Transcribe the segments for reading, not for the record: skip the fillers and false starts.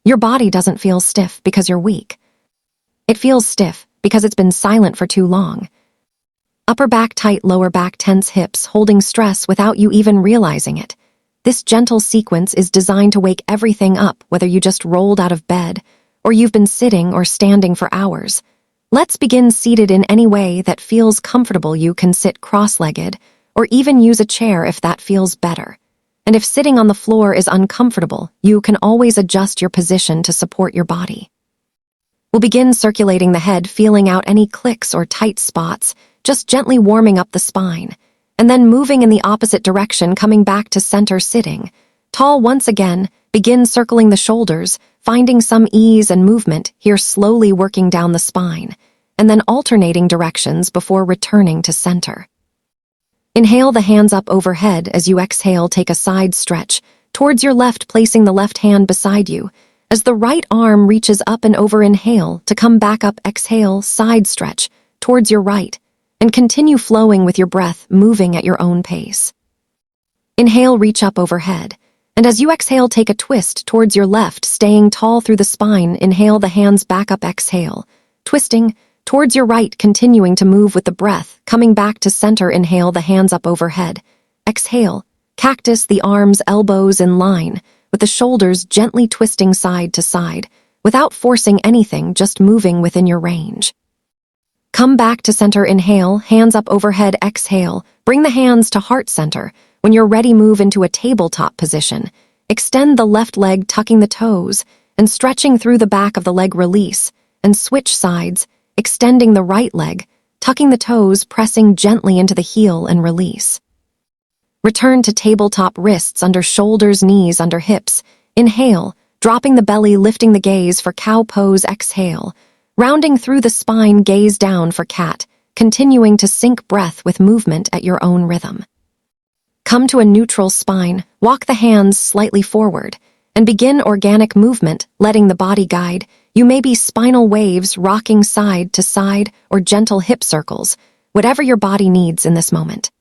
Your body doesn't feel stiff because you're weak. It feels stiff because it's been silent for too long. Upper back tight, lower back tense, hips holding stress without you even realizing it. This gentle sequence is designed to wake everything up, whether you just rolled out of bed or you've been sitting or standing for hours. Let's begin seated in any way that feels comfortable. You can sit cross-legged or even use a chair if that feels better. And if sitting on the floor is uncomfortable, you can always adjust your position to support your body. We'll begin circulating the head, feeling out any clicks or tight spots, just gently warming up the spine, and then moving in the opposite direction, coming back to center sitting. Tall once again, begin circling the shoulders, finding some ease and movement here, slowly working down the spine, and then alternating directions before returning to center. Inhale the hands up overhead. As you exhale, take a side stretch towards your left, placing the left hand beside you. As the right arm reaches up and over, inhale to come back up, exhale, side stretch towards your right, and continue flowing with your breath, moving at your own pace. Inhale, reach up overhead, and as you exhale, take a twist towards your left, staying tall through the spine. Inhale the hands back up, exhale, twisting towards your right, continuing to move with the breath, coming back to center. Inhale the hands up overhead, exhale, cactus, the arms, elbows in line, with the shoulders gently twisting side to side, without forcing anything, just moving within your range. Come back to center, inhale, hands up overhead, exhale, bring the hands to heart center. When you're ready, move into a tabletop position. Extend the left leg, tucking the toes, and stretching through the back of the leg, release, and switch sides, extending the right leg, tucking the toes, pressing gently into the heel and release. Return to tabletop, wrists under shoulders, knees under hips. Inhale, dropping the belly, lifting the gaze for cow pose, exhale, rounding through the spine, gaze down for cat, continuing to sync breath with movement at your own rhythm. Come to a neutral spine, walk the hands slightly forward, and begin organic movement, letting the body guide. You may be spinal waves, rocking side to side, or gentle hip circles, whatever your body needs in this moment.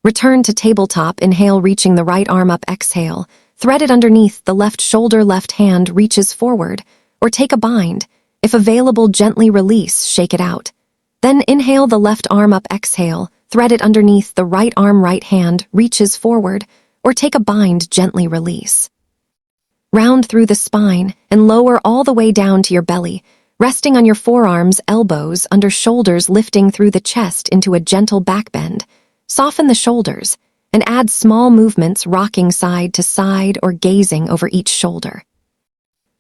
Return to tabletop, inhale, reaching the right arm up, exhale, thread it underneath the left shoulder, left hand reaches forward, or take a bind. If available, gently release, shake it out. Then inhale the left arm up, exhale, thread it underneath the right arm, right hand reaches forward, or take a bind, gently release. Round through the spine and lower all the way down to your belly, resting on your forearms, elbows under shoulders, lifting through the chest into a gentle back bend. Soften the shoulders and add small movements, rocking side to side or gazing over each shoulder.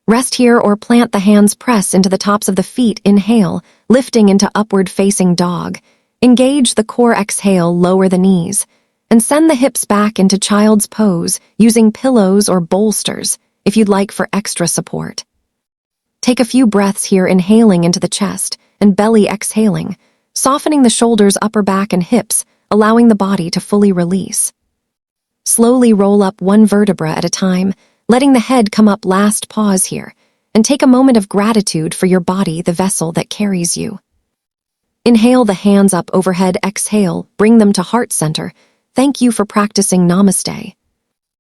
Rest here or plant the hands, press into the tops of the feet. Inhale, lifting into upward facing dog. Engage the core, exhale, lower the knees, and send the hips back into child's pose, using pillows or bolsters if you'd like for extra support. Take a few breaths here, inhaling into the chest and belly, exhaling, softening the shoulders, upper back, and hips, allowing the body to fully release. Slowly roll up one vertebra at a time, letting the head come up. Last pause here, and take a moment of gratitude for your body, the vessel that carries you. Inhale the hands up overhead, exhale, bring them to heart center. Thank you for practicing. Namaste.